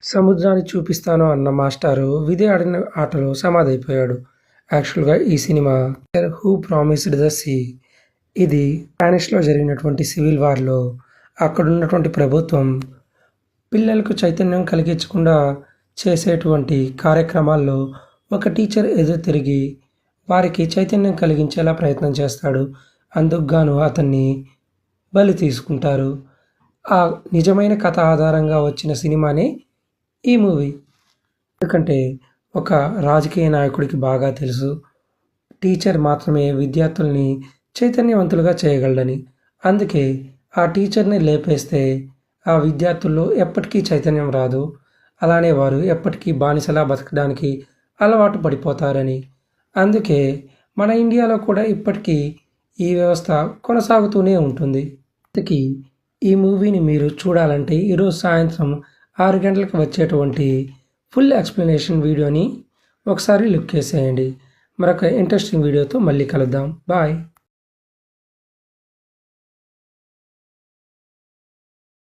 సముద్రాన్ని చూపిస్తాను అన్న మాస్టారు విధి ఆడిన ఆటలో సమాధైపోయాడు. యాక్చువల్‌గా ఈ cinema 'who promised the sea' ఇది స్పానిష్‌లో జరిగినటువంటి సివిల్ వార్‌లో అక్కడున్నటువంటి ప్రభుత్వం పిల్లలకు చైతన్యం కలిగించకుండా చేసేటువంటి కార్యక్రమాల్లో ఒక టీచర్ ఎదురు తిరిగి వారికి చైతన్యం కలిగించేలా ప్రయత్నం చేస్తాడు. అందుకు గాను అతన్ని బలి తీసుకుంటారు. ఆ నిజమైన కథ ఆధారంగా వచ్చిన సినిమానే ఈ మూవీ. ఎందుకంటే ఒక రాజకీయ నాయకుడికి బాగా తెలుసు టీచర్ మాత్రమే విద్యార్థుల్ని చైతన్యవంతులుగా చేయగలడని. అందుకే ఆ టీచర్ని లేపేస్తే ఆ విద్యార్థుల్లో ఎప్పటికీ చైతన్యం రాదు. అలానే వారు ఎప్పటికీ బానిసలా బతకడానికి అలవాటు పడిపోతారని. అందుకే మన ఇండియాలో కూడా ఇప్పటికీ ఈ వ్యవస్థ కొనసాగుతూనే ఉంటుంది. ఇంతకీ ఈ మూవీని మీరు చూడాలంటే ఈరోజు సాయంత్రం 6 గంటలకు వచ్చేటువంటి ఫుల్ ఎక్స్‌ప్లనేషన్ వీడియోని ఒకసారి లుక్ చేసేయండి. మరొక ఇంట్రెస్టింగ్ వీడియోతో మళ్ళీ కలుద్దాం. బాయ్.